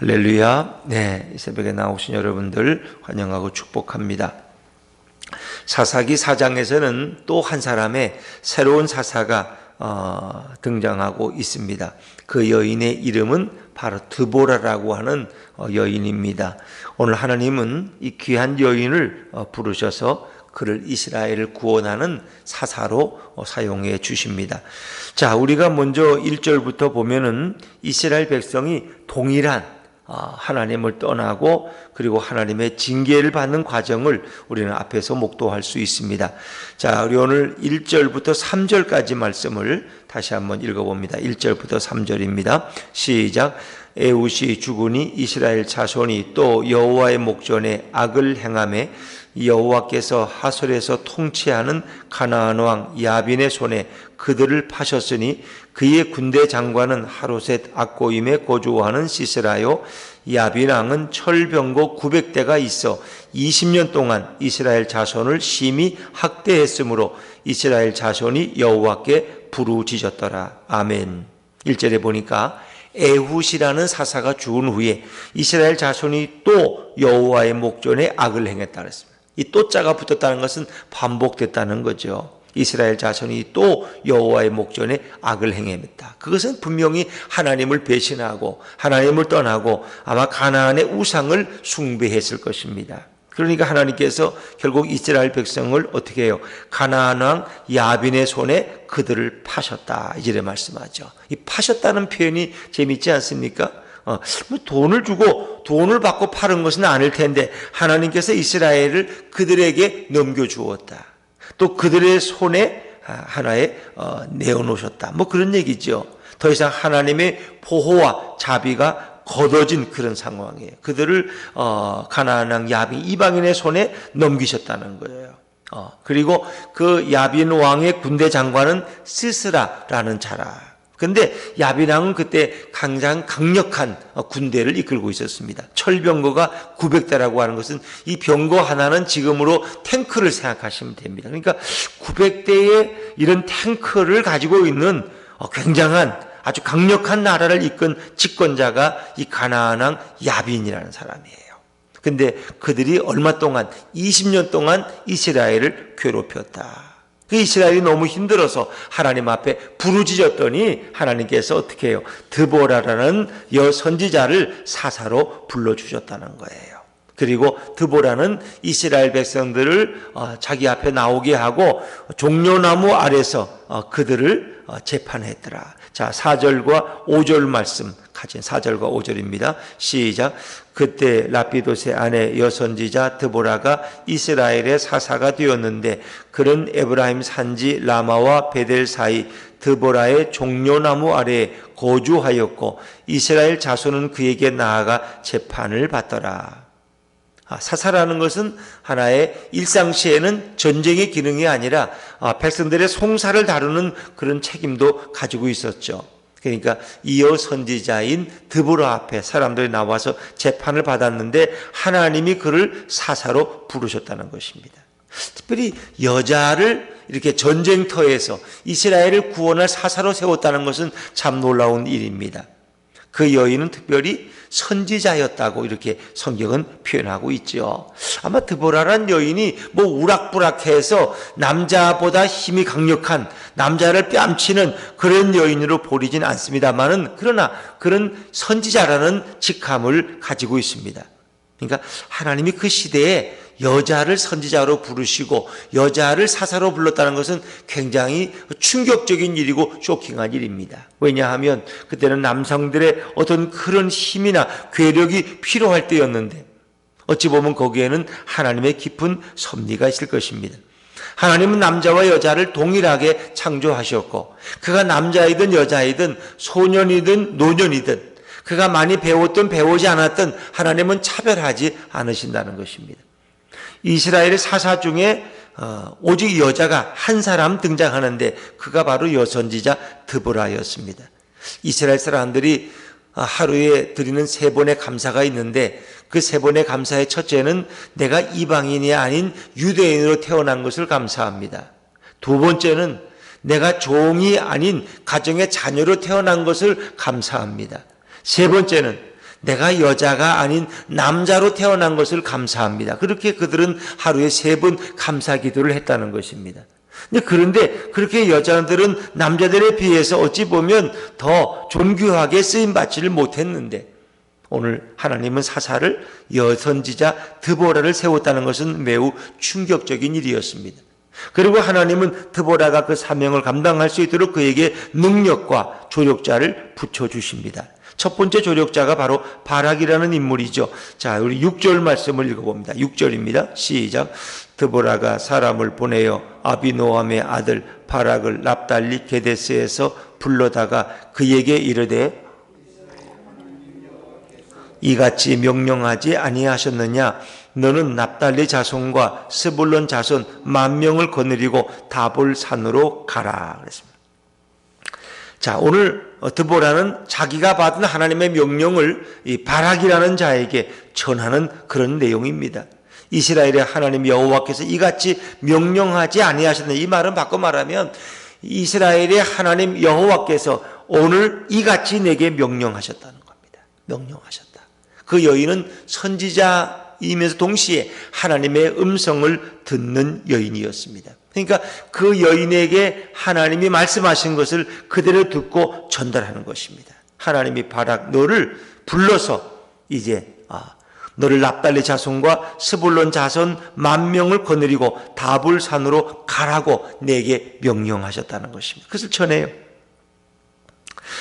할렐루야. 네, 이 새벽에 나오신 여러분들 환영하고 축복합니다. 사사기 4장에서는 또 한 사람의 새로운 사사가 등장하고 있습니다. 그 여인의 이름은 바로 드보라라고 하는 여인입니다. 오늘 하나님은 이 귀한 여인을 부르셔서 그를 이스라엘을 구원하는 사사로 사용해 주십니다. 자, 우리가 먼저 1절부터 보면은 이스라엘 백성이 동일한 하나님을 떠나고 그리고 하나님의 징계를 받는 과정을 우리는 앞에서 목도할 수 있습니다. 자, 우리 오늘 1절부터 3절까지 말씀을 다시 한번 읽어봅니다. 1절부터 3절입니다. 시작. 에훗이 죽으니 이스라엘 자손이 또 여호와의 목전에 악을 행하매 여호와께서 하솔에서 통치하는 가나안 왕 야빈의 손에 그들을 파셨으니 그의 군대 장관은 하로셋 악고임에 거주하는 시스라요. 야빈 왕은 철병거 900대가 있어 20년 동안 이스라엘 자손을 심히 학대했으므로 이스라엘 자손이 여호와께 부르짖었더라. 아멘. 1절에 보니까 에훗이라는 사사가 죽은 후에 이스라엘 자손이 또 여호와의 목전에 악을 행했다 그랬습니다. 이 또자가 붙었다는 것은 반복됐다는 거죠. 이스라엘 자손이 또 여호와의 목전에 악을 행했다. 그것은 분명히 하나님을 배신하고 하나님을 떠나고 아마 가나안의 우상을 숭배했을 것입니다. 그러니까 하나님께서 결국 이스라엘 백성을 어떻게 해요? 가나안 왕 야빈의 손에 그들을 파셨다. 이제 말씀하죠. 이 파셨다는 표현이 재밌지 않습니까? 돈을 주고 돈을 받고 파는 것은 아닐 텐데 하나님께서 이스라엘을 그들에게 넘겨주었다. 또 그들의 손에 하나에 내어놓으셨다. 뭐 그런 얘기죠. 더 이상 하나님의 보호와 자비가 걷어진 그런 상황이에요. 그들을 가나안 왕 야빈 이방인의 손에 넘기셨다는 거예요. 그리고 그 야빈 왕의 군대 장관은 시스라라는 자라. 근데 야빈 왕은 그때 가장 강력한 군대를 이끌고 있었습니다. 철병거가 900대라고 하는 것은 이 병거 하나는 지금으로 탱크를 생각하시면 됩니다. 그러니까 900대의 이런 탱크를 가지고 있는 굉장한 아주 강력한 나라를 이끈 집권자가 이 가나안 왕 야빈이라는 사람이에요. 근데 그들이 얼마 동안 20년 동안 이스라엘을 괴롭혔다. 그 이스라엘이 너무 힘들어서 하나님 앞에 부르짖었더니 하나님께서 어떻게 해요? 드보라라는 여선지자를 사사로 불러주셨다는 거예요. 그리고 드보라는 이스라엘 백성들을 자기 앞에 나오게 하고 종려나무 아래서 그들을 재판했더라. 자, 4절과 5절 말씀 가진 4절과 5절입니다. 시작. 그때 라피도스의 아내 여선지자 드보라가 이스라엘의 사사가 되었는데 그는 에브라임 산지 라마와 베델 사이 드보라의 종려나무 아래에 거주하였고 이스라엘 자손은 그에게 나아가 재판을 받더라. 사사라는 것은 하나의 일상시에는 전쟁의 기능이 아니라 백성들의 송사를 다루는 그런 책임도 가지고 있었죠. 그러니까 이어 선지자인 드보라 앞에 사람들이 나와서 재판을 받았는데 하나님이 그를 사사로 부르셨다는 것입니다. 특별히 여자를 이렇게 전쟁터에서 이스라엘을 구원할 사사로 세웠다는 것은 참 놀라운 일입니다. 그 여인은 특별히 선지자였다고 이렇게 성경은 표현하고 있죠. 아마 드보라란 여인이 뭐 우락부락해서 남자보다 힘이 강력한 남자를 뺨치는 그런 여인으로 보이진 않습니다만은 그러나 그런 선지자라는 직함을 가지고 있습니다. 그러니까 하나님이 그 시대에 여자를 선지자로 부르시고 여자를 사사로 불렀다는 것은 굉장히 충격적인 일이고 쇼킹한 일입니다. 왜냐하면 그때는 남성들의 어떤 그런 힘이나 괴력이 필요할 때였는데 어찌 보면 거기에는 하나님의 깊은 섭리가 있을 것입니다. 하나님은 남자와 여자를 동일하게 창조하셨고 그가 남자이든 여자이든 소년이든 노년이든 그가 많이 배웠든 배우지 않았든 하나님은 차별하지 않으신다는 것입니다. 이스라엘의 사사 중에 오직 여자가 한 사람 등장하는데 그가 바로 여선지자 드보라였습니다. 이스라엘 사람들이 하루에 드리는 3번의 감사가 있는데 그 3번의 감사의 첫째는 내가 이방인이 아닌 유대인으로 태어난 것을 감사합니다. 두 번째는 내가 종이 아닌 가정의 자녀로 태어난 것을 감사합니다. 세 번째는 내가 여자가 아닌 남자로 태어난 것을 감사합니다. 그렇게 그들은 하루에 3번 감사 기도를 했다는 것입니다. 그런데 그렇게 여자들은 남자들에 비해서 어찌 보면 더 존귀하게 쓰임받지를 못했는데 오늘 하나님은 사사를 여선지자 드보라를 세웠다는 것은 매우 충격적인 일이었습니다. 그리고 하나님은 드보라가 그 사명을 감당할 수 있도록 그에게 능력과 조력자를 붙여주십니다. 첫 번째 조력자가 바로 바락이라는 인물이죠. 자, 우리 6절 말씀을 읽어봅니다. 6절입니다. 시작. 드보라가 사람을 보내어 아비노함의 아들 바락을 납달리 게데스에서 불러다가 그에게 이르되 이같이 명령하지 아니하셨느냐? 너는 납달리 자손과 스불론 자손 10,000명을 거느리고 다볼 산으로 가라. 그랬습니다. 자, 오늘 드보라는 자기가 받은 하나님의 명령을 이 바락이라는 자에게 전하는 그런 내용입니다. 이스라엘의 하나님 여호와께서 이같이 명령하지 아니하셨느냐. 이 말은 바꿔 말하면 이스라엘의 하나님 여호와께서 오늘 이같이 내게 명령하셨다는 겁니다. 명령하셨다. 그 여인은 선지자이면서 동시에 하나님의 음성을 듣는 여인이었습니다. 그러니까 그 여인에게 하나님이 말씀하신 것을 그대로 듣고 전달하는 것입니다. 하나님이 바락 너를 불러서 이제 너를 납달리 자손과 스불론 자손 10,000명을 거느리고 다볼 산으로 가라고 내게 명령하셨다는 것입니다. 그것을 전해요.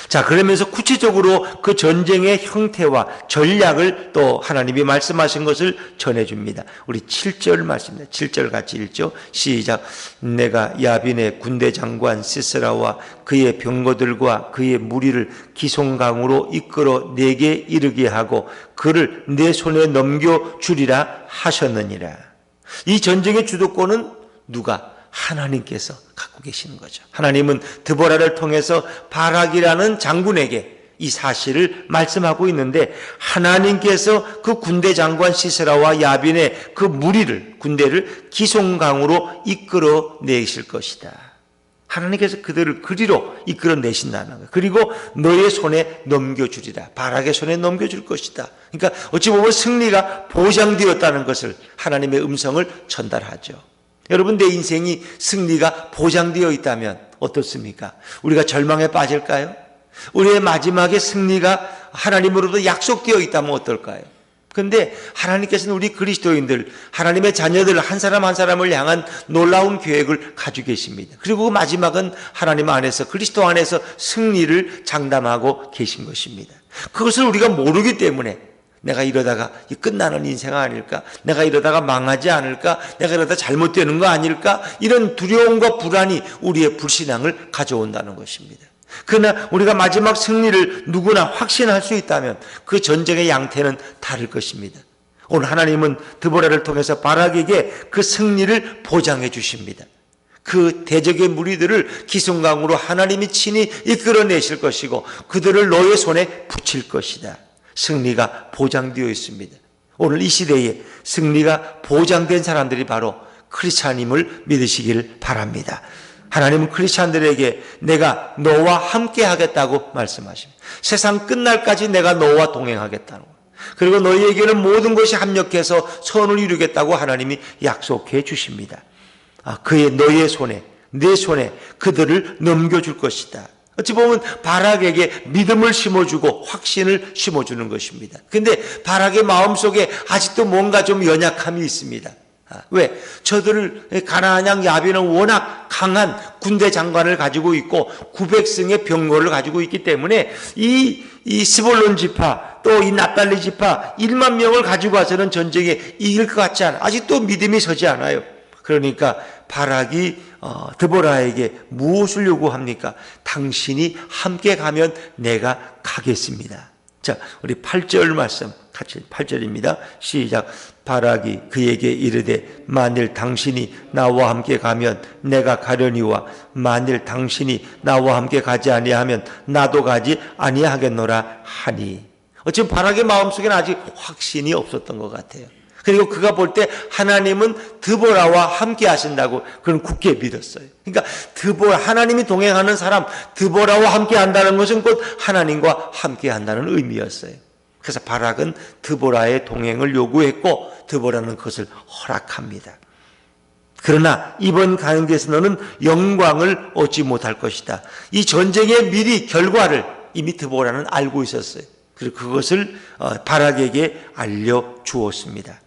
자, 그러면서 구체적으로 그 전쟁의 형태와 전략을 또 하나님이 말씀하신 것을 전해줍니다. 우리 7절 말씀입니다. 7절 같이 읽죠. 시작. 내가 야빈의 군대 장관 시스라와 그의 병거들과 그의 무리를 기송강으로 이끌어 내게 이르게 하고 그를 내 손에 넘겨주리라 하셨느니라. 이 전쟁의 주도권은 누가? 하나님께서 갖고 계시는 거죠. 하나님은 드보라를 통해서 바락이라는 장군에게 이 사실을 말씀하고 있는데 하나님께서 그 군대 장관 시스라와 야빈의 그 무리를 군대를 기송강으로 이끌어 내실 것이다. 하나님께서 그들을 그리로 이끌어 내신다는 거예요. 그리고 너의 손에 넘겨주리라. 바락의 손에 넘겨줄 것이다. 그러니까 어찌 보면 승리가 보장되었다는 것을 하나님의 음성을 전달하죠. 여러분, 내 인생이 승리가 보장되어 있다면 어떻습니까? 우리가 절망에 빠질까요? 우리의 마지막에 승리가 하나님으로부터 약속되어 있다면 어떨까요? 그런데 하나님께서는 우리 그리스도인들, 하나님의 자녀들 한 사람 한 사람을 향한 놀라운 계획을 가지고 계십니다. 그리고 그 마지막은 하나님 안에서, 그리스도 안에서 승리를 장담하고 계신 것입니다. 그것을 우리가 모르기 때문에 내가 이러다가 끝나는 인생 아닐까? 내가 이러다가 망하지 않을까? 내가 이러다 잘못되는 거 아닐까? 이런 두려움과 불안이 우리의 불신앙을 가져온다는 것입니다. 그러나 우리가 마지막 승리를 누구나 확신할 수 있다면 그 전쟁의 양태는 다를 것입니다. 오늘 하나님은 드보라를 통해서 바락에게 그 승리를 보장해 주십니다. 그 대적의 무리들을 기송강으로 하나님이 친히 이끌어내실 것이고 그들을 너의 손에 붙일 것이다. 승리가 보장되어 있습니다. 오늘 이 시대에 승리가 보장된 사람들이 바로 크리스찬임을 믿으시길 바랍니다. 하나님은 크리스찬들에게 내가 너와 함께 하겠다고 말씀하십니다. 세상 끝날까지 내가 너와 동행하겠다는 거예요. 그리고 너희에게는 모든 것이 합력해서 선을 이루겠다고 하나님이 약속해 주십니다. 너의 손에, 내 손에 그들을 넘겨줄 것이다. 어찌 보면 바락에게 믿음을 심어주고 확신을 심어주는 것입니다. 그런데 바락의 마음속에 아직도 뭔가 좀 연약함이 있습니다. 왜? 저들을 가나안 왕 야빈은 워낙 강한 군대 장관을 가지고 있고 900승의 병거를 가지고 있기 때문에 이 스불론 지파 또 이 납달리 지파 10,000명을 가지고 와서는 전쟁에 이길 것 같지 않아요. 아직도 믿음이 서지 않아요. 그러니까 바락이 드보라에게 무엇을 요구합니까? 당신이 함께 가면 내가 가겠습니다. 자, 우리 8절 말씀 같이 8절입니다. 시작. 바락이 그에게 이르되 만일 당신이 나와 함께 가면 내가 가려니와 만일 당신이 나와 함께 가지 아니하면 나도 가지 아니하겠노라 하니. 어찌 바락의 마음속에는 아직 확신이 없었던 것 같아요. 그리고 그가 볼 때 하나님은 드보라와 함께 하신다고 그는 굳게 믿었어요. 그러니까 하나님이 동행하는 사람, 드보라와 함께 한다는 것은 곧 하나님과 함께 한다는 의미였어요. 그래서 바락은 드보라의 동행을 요구했고 드보라는 그것을 허락합니다. 그러나 이번 가는 데서 너는 영광을 얻지 못할 것이다. 이 전쟁의 미리 결과를 이미 드보라는 알고 있었어요. 그리고 그것을 바락에게 알려주었습니다.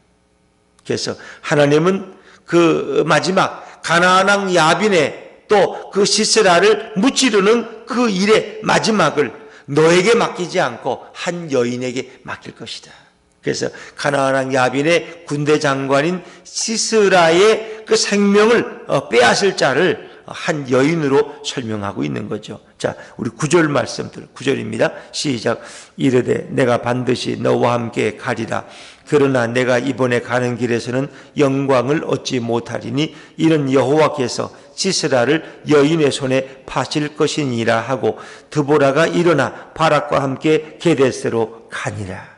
그래서 하나님은 그 마지막 가나안 왕 야빈의 또 그 시세라를 무찌르는 그 일의 마지막을 너에게 맡기지 않고 한 여인에게 맡길 것이다. 그래서 가나안 왕 야빈의 군대 장관인 시스라의 그 생명을 빼앗을 자를 한 여인으로 설명하고 있는 거죠. 자, 우리 9절 말씀 9절입니다. 시작. 이르되 내가 반드시 너와 함께 가리라. 그러나 내가 이번에 가는 길에서는 영광을 얻지 못하리니 이는 여호와께서 시스라를 여인의 손에 파실 것이니라 하고 드보라가 일어나 바락과 함께 게데스로 가니라.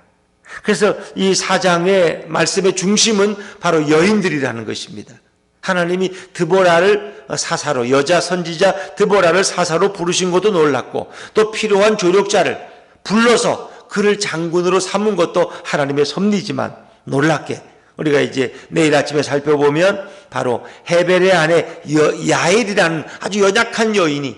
그래서 이 4장의 말씀의 중심은 바로 여인들이라는 것입니다. 하나님이 드보라를 사사로, 여자 선지자 드보라를 사사로 부르신 것도 놀랐고 또 필요한 조력자를 불러서 그를 장군으로 삼은 것도 하나님의 섭리지만 놀랍게 우리가 이제 내일 아침에 살펴보면 바로 헤벨의 아내 야엘이라는 아주 연약한 여인이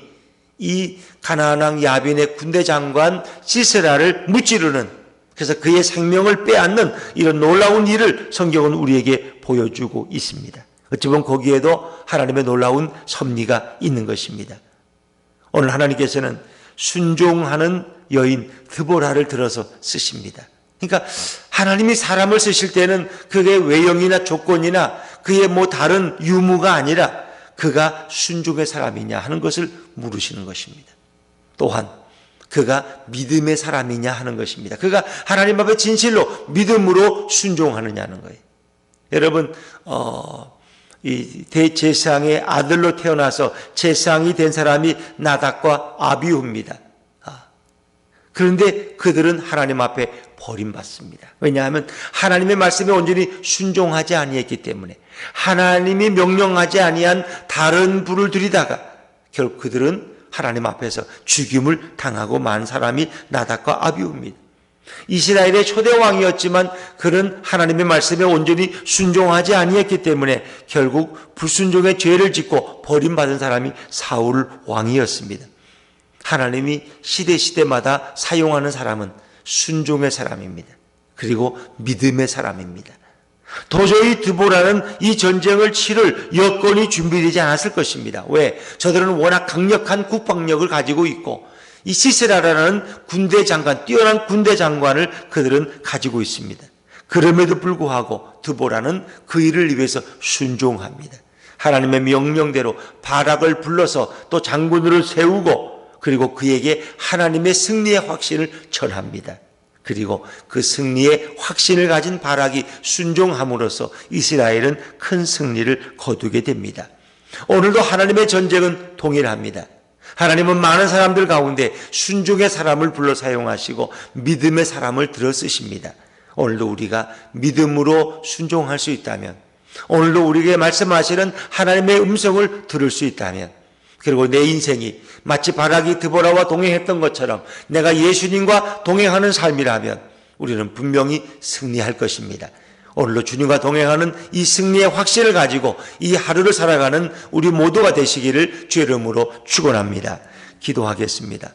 이 가나안 왕 야빈의 군대 장관 시스라를 무찌르는, 그래서 그의 생명을 빼앗는 이런 놀라운 일을 성경은 우리에게 보여주고 있습니다. 어찌 보면 거기에도 하나님의 놀라운 섭리가 있는 것입니다. 오늘 하나님께서는 순종하는 여인 드보라를 들어서 쓰십니다. 그러니까 하나님이 사람을 쓰실 때는 그게 외형이나 조건이나 그의 뭐 다른 유무가 아니라 그가 순종의 사람이냐 하는 것을 물으시는 것입니다. 또한 그가 믿음의 사람이냐 하는 것입니다. 그가 하나님 앞에 진실로 믿음으로 순종하느냐는 거예요. 여러분 이 대제사장의 아들로 태어나서 제사장이 된 사람이 나답과 아비후입니다. 그런데 그들은 하나님 앞에 버림받습니다. 왜냐하면 하나님의 말씀에 온전히 순종하지 아니했기 때문에, 하나님이 명령하지 아니한 다른 불을 들이다가 결국 그들은 하나님 앞에서 죽임을 당하고 만 사람이 나답과 아비후입니다. 이스라엘의 초대 왕이었지만 그는 하나님의 말씀에 온전히 순종하지 아니했기 때문에 결국 불순종의 죄를 짓고 버림받은 사람이 사울 왕이었습니다. 하나님이 시대마다 사용하는 사람은 순종의 사람입니다. 그리고 믿음의 사람입니다. 도저히 드보라는 이 전쟁을 치를 여건이 준비되지 않았을 것입니다. 왜? 저들은 워낙 강력한 국방력을 가지고 있고 이 시세라라는 군대 장관, 뛰어난 군대 장관을 그들은 가지고 있습니다. 그럼에도 불구하고 드보라는 그 일을 위해서 순종합니다. 하나님의 명령대로 바락을 불러서 또 장군으로 세우고 그리고 그에게 하나님의 승리의 확신을 전합니다. 그리고 그 승리의 확신을 가진 바락이 순종함으로써 이스라엘은 큰 승리를 거두게 됩니다. 오늘도 하나님의 전쟁은 동일합니다. 하나님은 많은 사람들 가운데 순종의 사람을 불러 사용하시고 믿음의 사람을 들어 쓰십니다. 오늘도 우리가 믿음으로 순종할 수 있다면, 오늘도 우리에게 말씀하시는 하나님의 음성을 들을 수 있다면, 그리고 내 인생이 마치 바락이 드보라와 동행했던 것처럼 내가 예수님과 동행하는 삶이라면 우리는 분명히 승리할 것입니다. 오늘도 주님과 동행하는 이 승리의 확신을 가지고 이 하루를 살아가는 우리 모두가 되시기를 주의 이름으로 축원합니다. 기도하겠습니다.